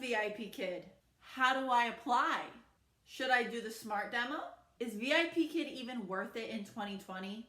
VIPKID? How do I apply? Should I do the SMART demo? Is VIPKID even worth it in 2020?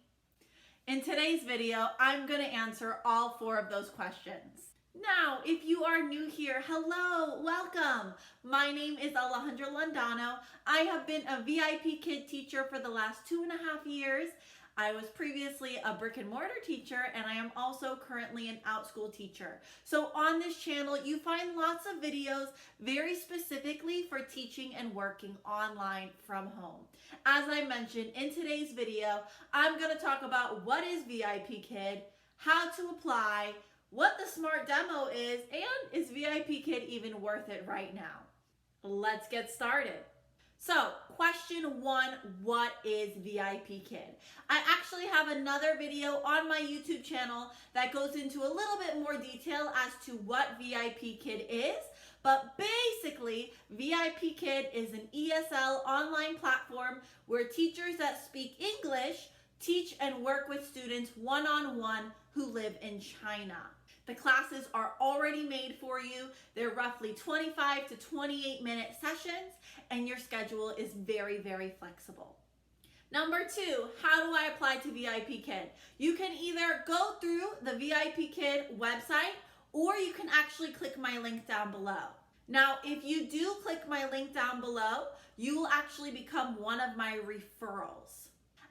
In today's video, I'm going to answer all 4 of those questions. Now, if you are new here, hello, welcome. My name is Alejandra Landano. I have been a VIPKID teacher for the last 2.5 years. I was previously a brick and mortar teacher, and I am also currently an outschool teacher. So on this channel, you find lots of videos very specifically for teaching and working online from home. As I mentioned in today's video, I'm going to talk about what is VIPKID, how to apply, what the SMART demo is, and is VIPKID even worth it right now? Let's get started. So, question 1, what is VIPKID? I actually have another video on my YouTube channel that goes into a little bit more detail as to what VIPKID is, but basically, VIPKID is an ESL online platform where teachers that speak English teach and work with students one-on-one who live in China. The classes are already made for you. They're roughly 25 to 28 minute sessions, and your schedule is very, very flexible. Number 2, how do I apply to VIPKID? You can either go through the VIPKID website, or you can actually click my link down below. Now, if you do click my link down below, you will actually become one of my referrals.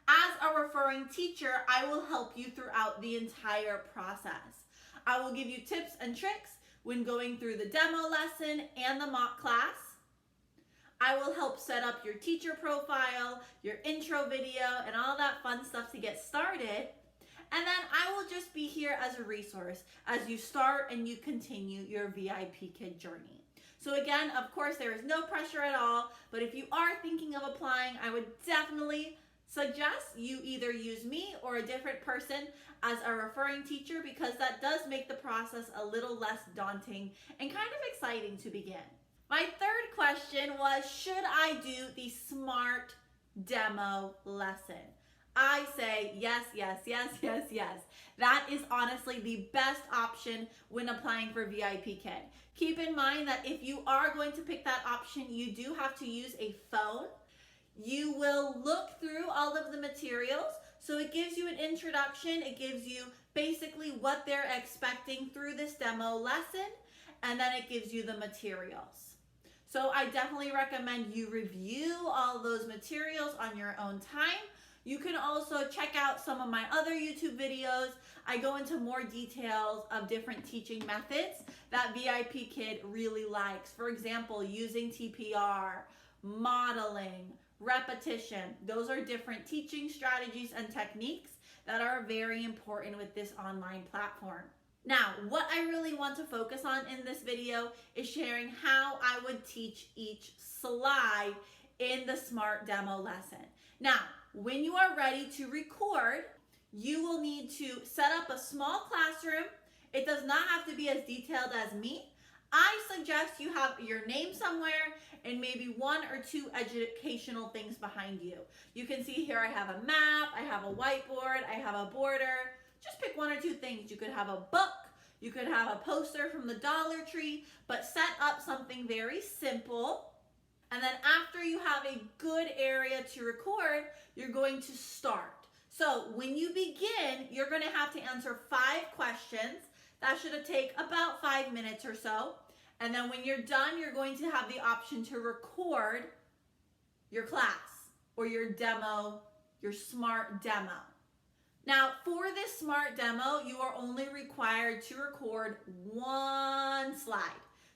As a referring teacher, I will help you throughout the entire process. I will give you tips and tricks when going through the demo lesson and the mock class. I will help set up your teacher profile, your intro video, and all that fun stuff to get started. And then I will just be here as a resource as you start and you continue your VIPKID journey. So again, of course, there is no pressure at all, but if you are thinking of applying, I would definitely suggest you either use me or a different person as a referring teacher, because that does make the process a little less daunting and kind of exciting to begin. My third question was, should I do the SMART demo lesson? I say yes, yes, yes, yes, yes. That is honestly the best option when applying for VIPKID. Keep in mind that if you are going to pick that option, you do have to use a phone. You will look through all of the materials. So it gives you an introduction. It gives you basically what they're expecting through this demo lesson, and then it gives you the materials. So I definitely recommend you review all those materials on your own time. You can also check out some of my other YouTube videos. I go into more details of different teaching methods that VIPKID really likes. For example, using TPR, modeling, repetition. Those are different teaching strategies and techniques that are very important with this online platform. Now, what I really want to focus on in this video is sharing how I would teach each slide in the SMART demo lesson. Now, when you are ready to record, you will need to set up a small classroom. It does not have to be as detailed as me. I suggest you have your name somewhere and maybe 1 or 2 educational things behind you. You can see here I have a map, I have a whiteboard, I have a border. Just pick 1 or 2 things. You could have a book, you could have a poster from the Dollar Tree, but set up something very simple. And then after you have a good area to record, you're going to start. So when you begin, you're going to have to answer 5 questions. That should take about 5 minutes or so. And then when you're done, you're going to have the option to record your class or your demo, your SMART demo. Now, for this SMART demo, you are only required to record 1 slide.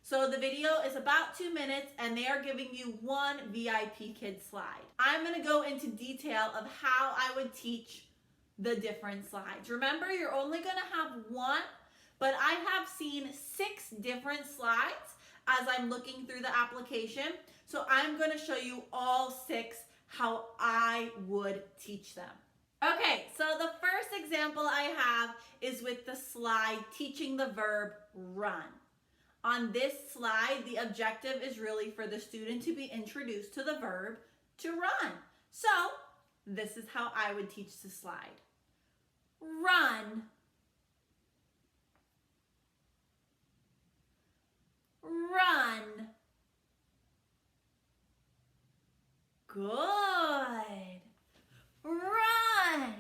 So the video is about 2 minutes, and they are giving you 1 VIPKID slide. I'm going to go into detail of how I would teach the different slides. Remember, you're only going to have 1, but I have seen 6 different slides as I'm looking through the application. So I'm going to show you all 6 how I would teach them. Okay, so the first example I have is with the slide teaching the verb run. On this slide, the objective is really for the student to be introduced to the verb to run. So this is how I would teach the slide. Run. Run. Good. Run.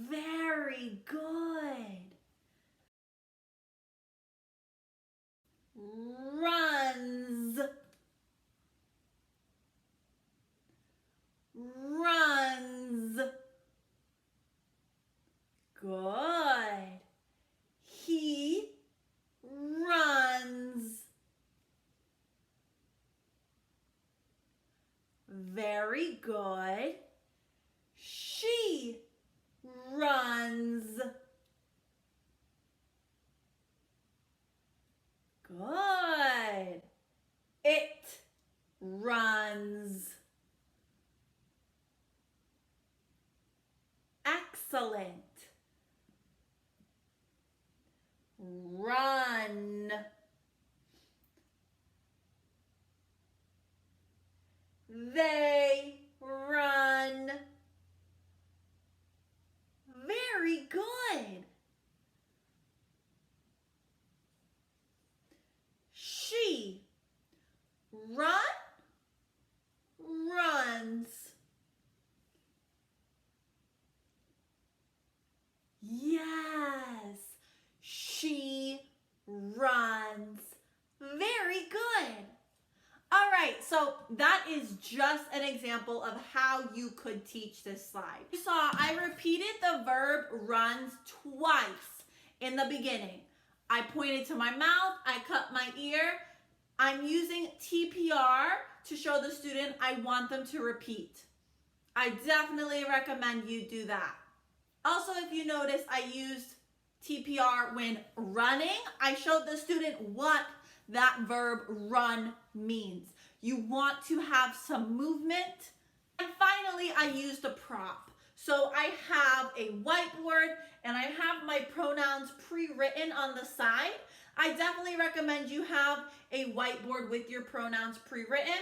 Very good. Runs. Runs. Good. He runs. Very good. She runs. Good. It runs. Excellent. Run. They run. Very good. She runs. Yes, she runs. Very good. All right, so that is just an example of how you could teach this slide. You saw I repeated the verb runs twice in the beginning. I pointed to my mouth, I cut my ear. I'm using TPR to show the student I want them to repeat. I definitely recommend you do that. Also, if you notice, I used TPR when running. I showed the student what that verb run means. You want to have some movement. And finally, I used a prop. So I have a whiteboard and I have my pronouns pre-written on the side. I definitely recommend you have a whiteboard with your pronouns pre-written,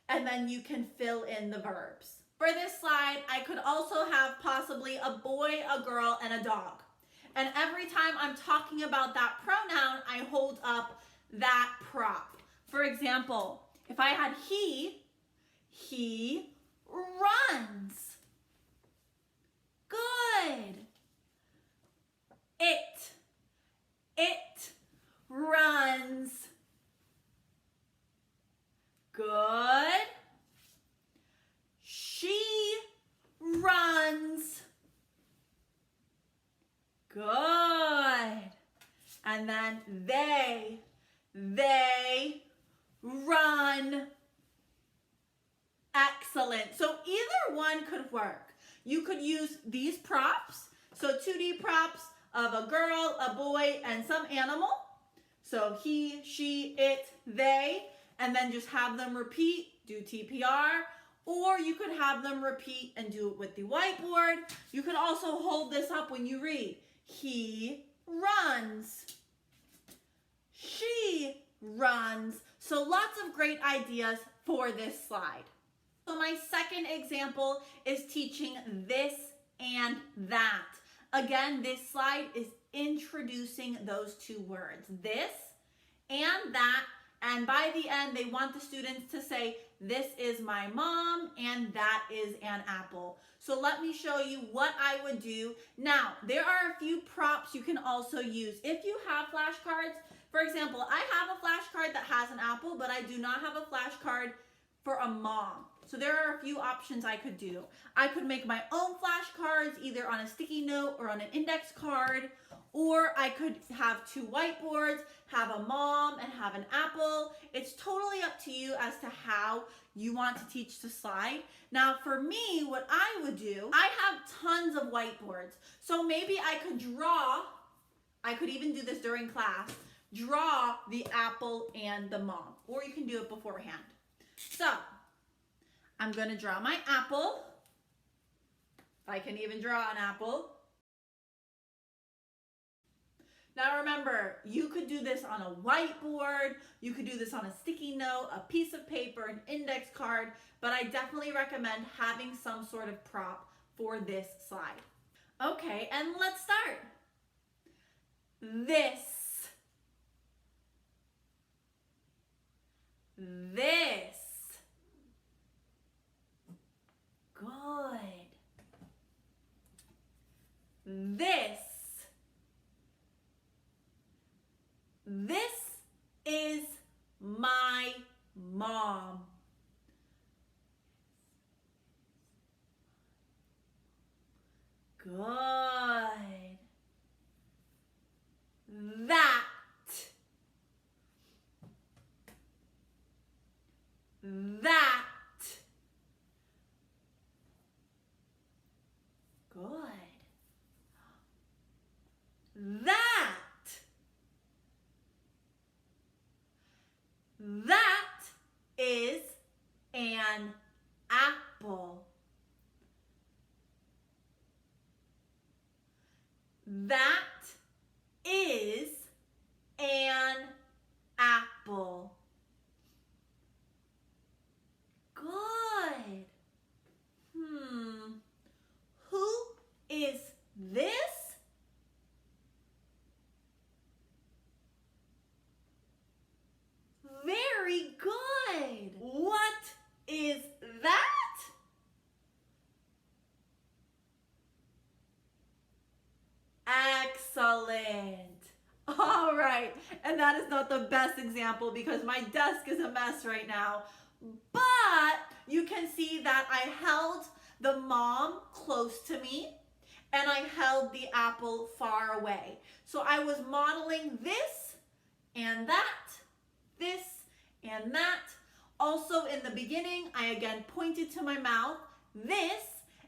and then you can fill in the verbs. For this slide, I could also have possibly a boy, a girl, and a dog. And every time I'm talking about that pronoun, I hold up that prop. For example, if I had he runs. Good. It runs. Good. She runs. Good. And then they run. Excellent. So either one could work. You could use these props. So 2D props of a girl, a boy, and some animal. So he, she, it, they, and then just have them repeat, do TPR. Or you could have them repeat and do it with the whiteboard. You could also hold this up when you read. He runs. She runs. So lots of great ideas for this slide. So my second example is teaching this and that. Again, this slide is introducing those two words, this and that. And by the end, they want the students to say, this is my mom and that is an apple. So let me show you what I would do. Now, there are a few props you can also use. If you have flashcards, for example, I have a flashcard that has an apple, but I do not have a flashcard for a mom. So there are a few options I could do. I could make my own flashcards either on a sticky note or on an index card, or I could have two whiteboards, have a mom and have an apple. It's totally up to you as to how you want to teach the slide. Now for me, what I would do, I have tons of whiteboards. So maybe I could draw, I could even do this during class, draw the apple and the mom, or you can do it beforehand. So I'm going to draw my apple. I can even draw an apple. Now remember, you could do this on a whiteboard, you could do this on a sticky note, a piece of paper, an index card, but I definitely recommend having some sort of prop for this slide. Okay, and let's start. This is my mom. Good. That. That. Good. That. That is an apple. That is an apple. Good. Who is this? Very good. What is that? Excellent. All right, and that is not the best example because my desk is a mess right now, but you can see that I held the mom close to me and I held the apple far away. So I was modeling this and that, this and that. Also in the beginning, I again pointed to my mouth, this,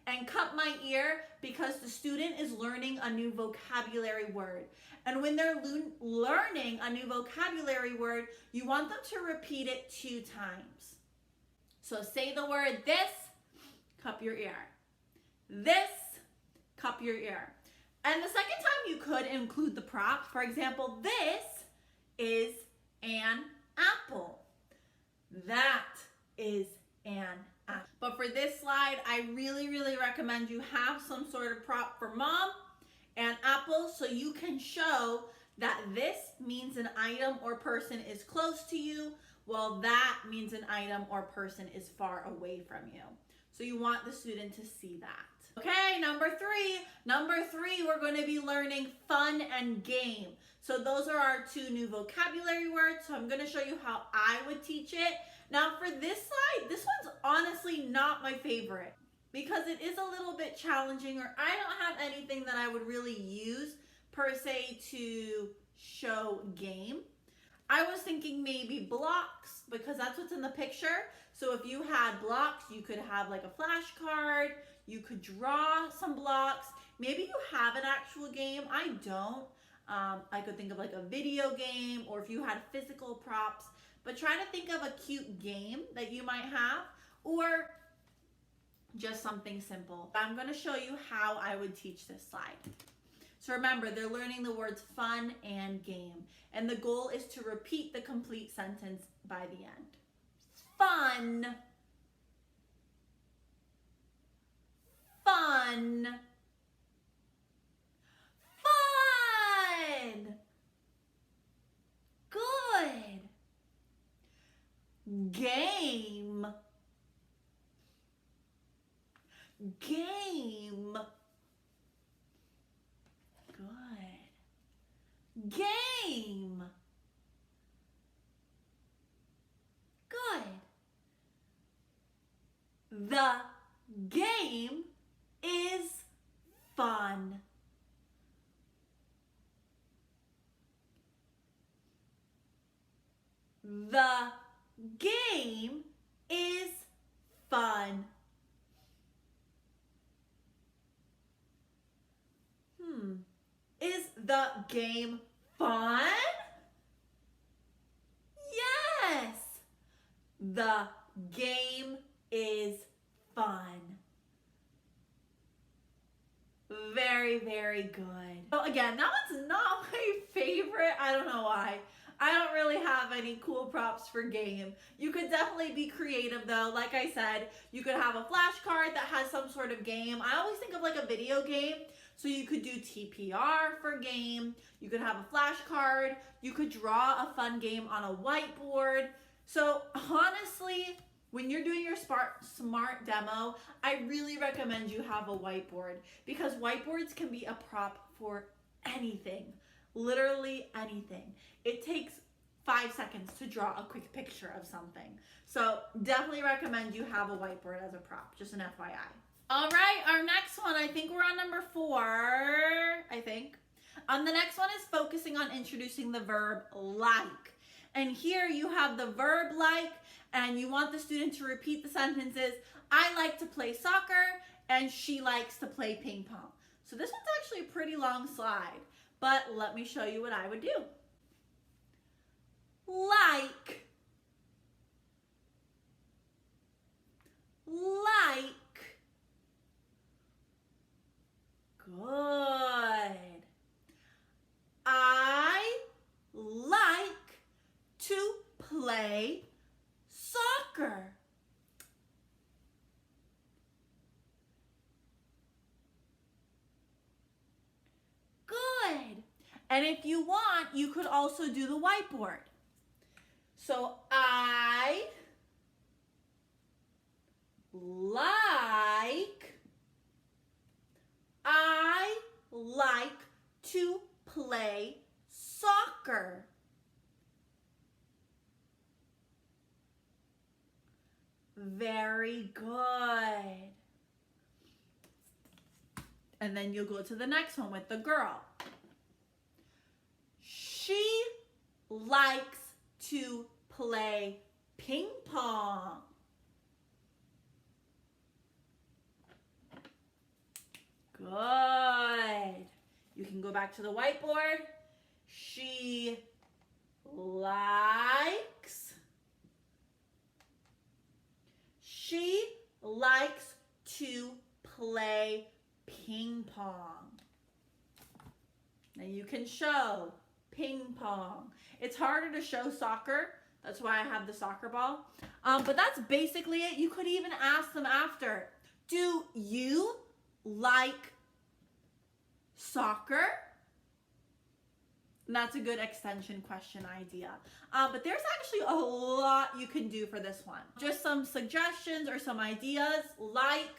and cut my ear because the student is learning a new vocabulary word. And when they're learning a new vocabulary word, you want them to repeat it 2 times. So say the word this, cup your ear. This, cup your ear. And the second time you could include the prop. For example, this is an apple. That is an apple. But for this slide, I really recommend you have some sort of prop for mom and apple so you can show that this means an item or person is close to you, while that means an item or person is far away from you. So you want the student to see that. Okay, number three, we're going to be learning fun and game. So those are our 2 new vocabulary words. So I'm going to show you how I would teach it. Now for this slide, this one's honestly not my favorite because it is a little bit challenging, or I don't have anything that I would really use per se to show game. I was thinking maybe blocks because that's what's in the picture. So if you had blocks, you could have like a flashcard, you could draw some blocks. Maybe you have an actual game. I don't. I could think of like a video game, or if you had physical props, but try to think of a cute game that you might have, or just something simple. I'm going to show you how I would teach this slide. So remember, they're learning the words fun and game, and the goal is to repeat the complete sentence by the end. Fun. Fun. Fun. Good. Game. Game. Good. Game. Good. The game is fun. The game is fun. Is the game fun? Yes. The game is fun. Very good. So again, that one's not my favorite. I don't know why. I don't really have any cool props for game. You could definitely be creative though. Like I said, you could have a flashcard that has some sort of game. I always think of like a video game. So you could do TPR for game. You could have a flashcard. You could draw a fun game on a whiteboard. So honestly, when you're doing your smart demo, I really recommend you have a whiteboard because whiteboards can be a prop for anything. literally anything. It takes 5 seconds to draw a quick picture of something. So definitely recommend you have a whiteboard as a prop, just an FYI. All right, our next one, I think we're on number 4, I think. The next one is focusing on introducing the verb like. And here you have the verb like, and you want the student to repeat the sentences, I like to play soccer, and she likes to play ping pong. So this one's actually a pretty long slide, but let me show you what I would do. Like. Good. I like to play soccer. Good. And if you want, you could also do the whiteboard. So I like to play soccer. Very good. And then you'll go to the next one with the girl. She likes to play ping pong. Good. You can go back to the whiteboard. She likes to play ping pong. Now you can show ping pong. It's harder to show soccer. That's why I have the soccer ball. But that's basically it. You could even ask them after, do you like soccer? And that's a good extension question idea. But there's actually a lot you can do for this one. Just some suggestions or some ideas, like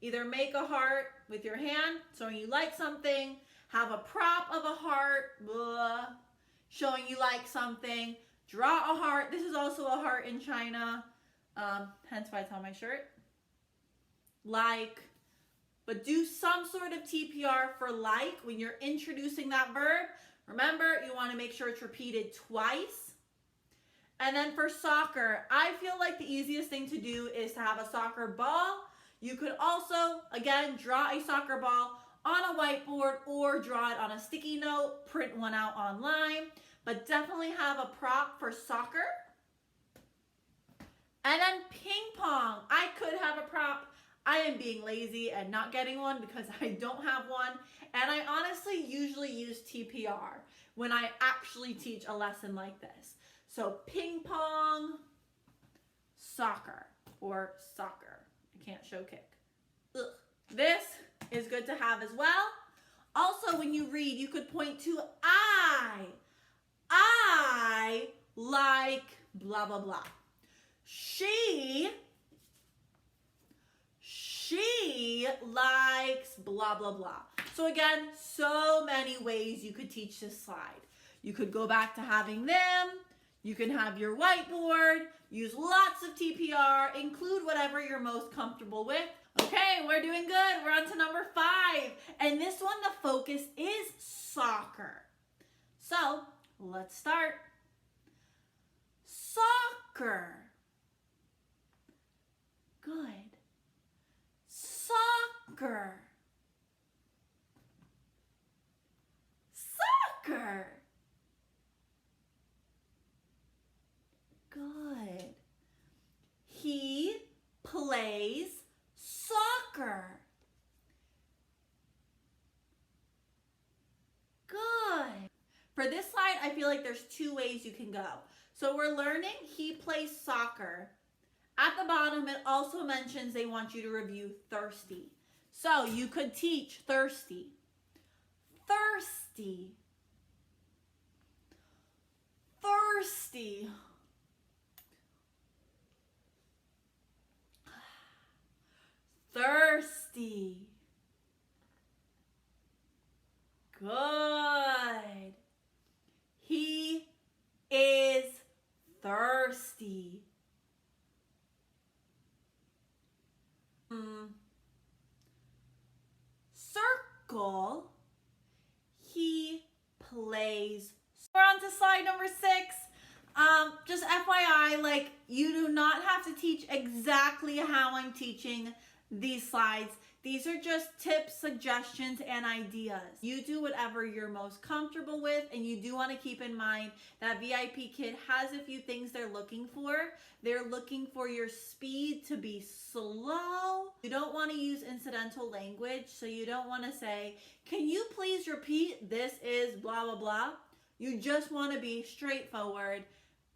either make a heart with your hand, showing you like something, have a prop of a heart, showing you like something, draw a heart. This is also a heart in China, hence why it's on my shirt. Like, but do some sort of TPR for like when you're introducing that verb. Remember, you want to make sure it's repeated twice. And then for soccer, I feel like the easiest thing to do is to have a soccer ball. You could also, again, draw a soccer ball on a whiteboard or draw it on a sticky note, print one out online, but definitely have a prop for soccer. And then ping pong, I could have a prop. I am being lazy and not getting one because I don't have one. And I honestly usually use TPR when I actually teach a lesson like this. So ping pong, soccer, or soccer. I can't show kick. Ugh. This is good to have as well. Also, when you read, you could point to I like blah, blah, blah. She likes blah, blah, blah. So again, so many ways you could teach this slide. You could go back to having them. You can have your whiteboard, use lots of TPR, include whatever you're most comfortable with. Okay, we're doing good. We're on to number 5. And this one, the focus is soccer. So let's start. Soccer. Good. Soccer. Soccer. Good. He plays soccer. Good. For this slide, I feel like there's 2 ways you can go. So we're learning he plays soccer. At the bottom, it also mentions they want you to review thirsty. So you could teach thirsty. Thirsty. Thirsty. Thirsty. Good. thirsty. Circle. He plays. We're on to slide number 6. Just FYI, like, you do not have to teach exactly how I'm teaching these slides. These are just tips, suggestions, and ideas. You do whatever you're most comfortable with, and you do want to keep in mind that VIPKID has a few things they're looking for. They're looking for your speed to be slow. You don't want to use incidental language, so you don't want to say, can you please repeat, this is blah, blah, blah. You just want to be straightforward.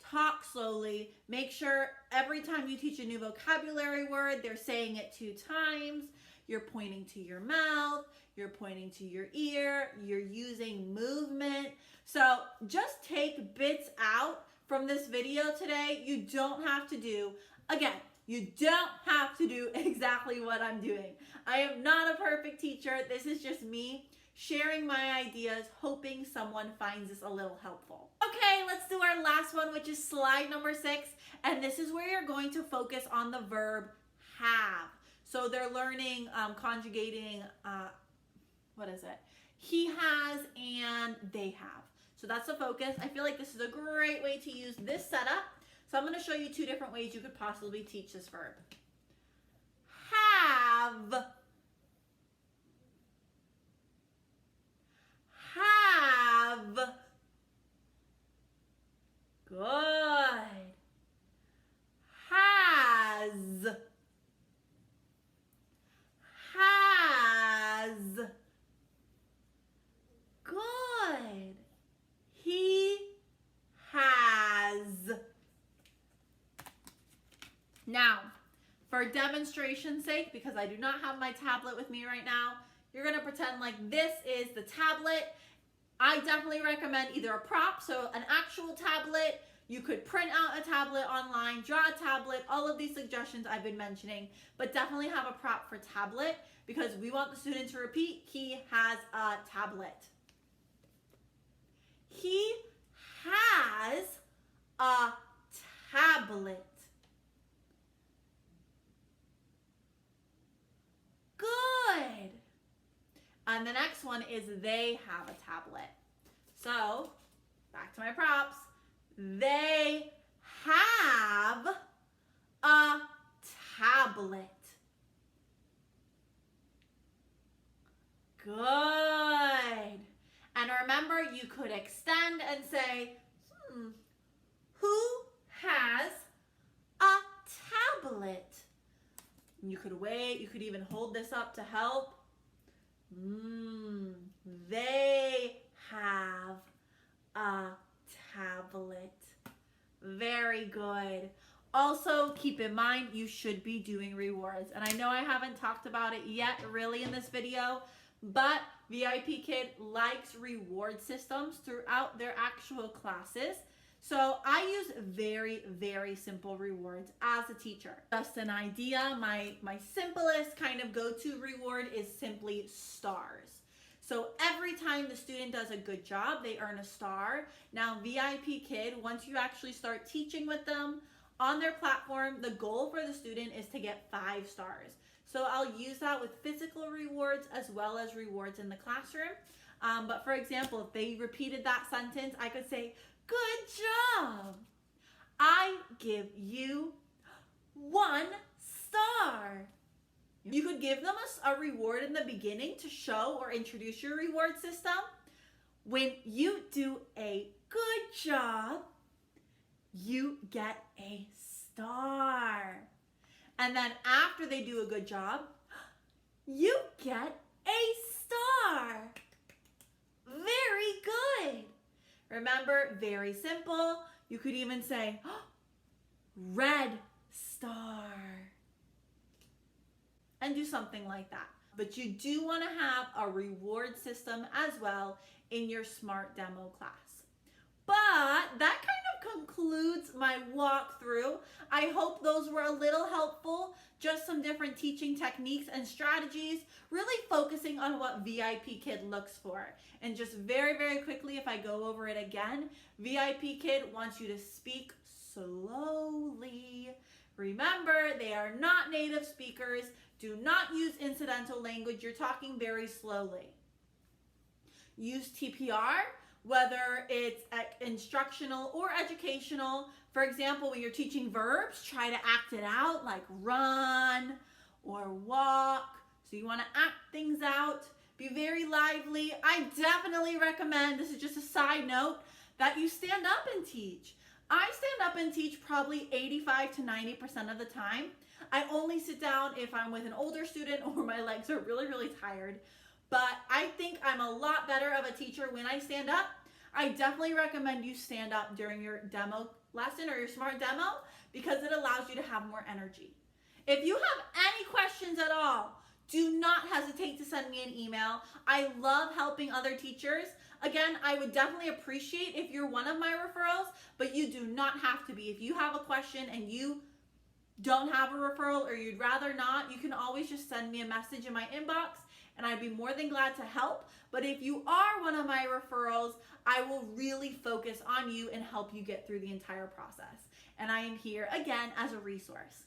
Talk slowly. Make sure every time you teach a new vocabulary word, they're saying it 2 times. You're pointing to your mouth, you're pointing to your ear, you're using movement. So just take bits out from this video today. You don't have to do, again, you don't have to do exactly what I'm doing. I am not a perfect teacher. This is just me sharing my ideas, hoping someone finds this a little helpful. Okay, let's do our last one, which is slide number 6. And this is where you're going to focus on the verb have. So they're learning conjugating, what is it? He has and they have. So that's the focus. I feel like this is a great way to use this setup. So I'm going to show you 2 different ways you could possibly teach this verb. Have. Have. Good. Has. Has. Good. He has. Now, for demonstration's sake, because I do not have my tablet with me right now, you're going to pretend like this is the tablet. I definitely recommend either a prop, so an actual tablet. You could print out a tablet online, draw a tablet, all of these suggestions I've been mentioning, but definitely have a prop for tablet because we want the student to repeat, he has a tablet. He has a tablet. Good. And the next one is they have a tablet. So, back to my props. They have a tablet. Good. And remember, you could extend and say, who has a tablet? You could wait. You could even hold this up to help. They have a tablet. Very good. Also, keep in mind, you should be doing rewards. And I know I haven't talked about it yet really in this video, but VIPKID likes reward systems throughout their actual classes. So I use very, very simple rewards as a teacher. Just an idea, my simplest kind of go-to reward is simply stars. So every time the student does a good job, they earn a star. Now VIPKID, once you actually start teaching with them on their platform, the goal for the student is to get 5 stars. So I'll use that with physical rewards as well as rewards in the classroom. But for example, if they repeated that sentence, I could say, good job. I give you 1 star. You could give them a reward in the beginning to show or introduce your reward system. When you do a good job, you get a star. And then after they do a good job, you get a star. Very good. Remember, very simple. You could even say, red star. And do something like that. But you do want to have a reward system as well in your SMART demo class. But that kind of concludes my walkthrough. I hope those were a little helpful. Just some different teaching techniques and strategies, really focusing on what VIPKID looks for. And just very, very quickly, if I go over it again, VIPKID wants you to speak slowly. Remember, they are not native speakers. Do not use incidental language. You're talking very slowly. Use TPR, whether it's instructional or educational. For example, when you're teaching verbs, try to act it out like run or walk. So you want to act things out. Be very lively. I definitely recommend, this is just a side note, that you stand up and teach. I stand up and teach probably 85 to 90% of the time. I only sit down if I'm with an older student or my legs are really, really tired. But I think I'm a lot better of a teacher when I stand up. I definitely recommend you stand up during your demo lesson or your smart demo because it allows you to have more energy. If you have any questions at all, do not hesitate to send me an email. I love helping other teachers. Again, I would definitely appreciate if you're one of my referrals, but you do not have to be. If you have a question and you don't have a referral or you'd rather not, you can always just send me a message in my inbox and I'd be more than glad to help. But if you are one of my referrals, I will really focus on you and help you get through the entire process. And I am here again as a resource.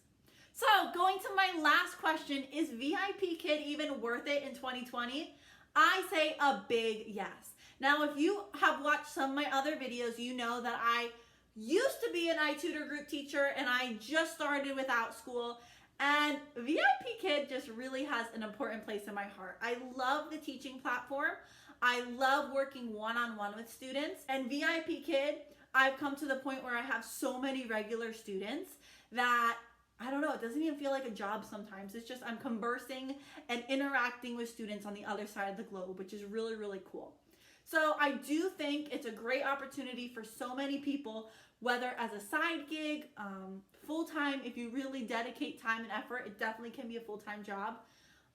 So going to my last question, is VIPKID even worth it in 2020? I say a big yes. Now, if you have watched some of my other videos, you know that I used to be an iTutor group teacher and I just started without school. And VIPKID just really has an important place in my heart. I love the teaching platform. I love working one-on-one with students. And VIPKID, I've come to the point where I have so many regular students that I don't know, it doesn't even feel like a job sometimes. It's just I'm conversing and interacting with students on the other side of the globe, which is really, really cool. So I do think it's a great opportunity for so many people, whether as a side gig, full-time, if you really dedicate time and effort, it definitely can be a full-time job.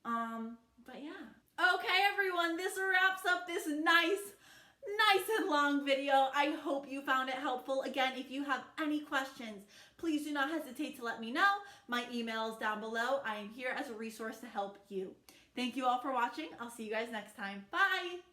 But yeah. Okay, everyone, this wraps up this nice and long video. I hope you found it helpful. Again, if you have any questions, please do not hesitate to let me know. My email is down below. I am here as a resource to help you. Thank you all for watching. I'll see you guys next time. Bye.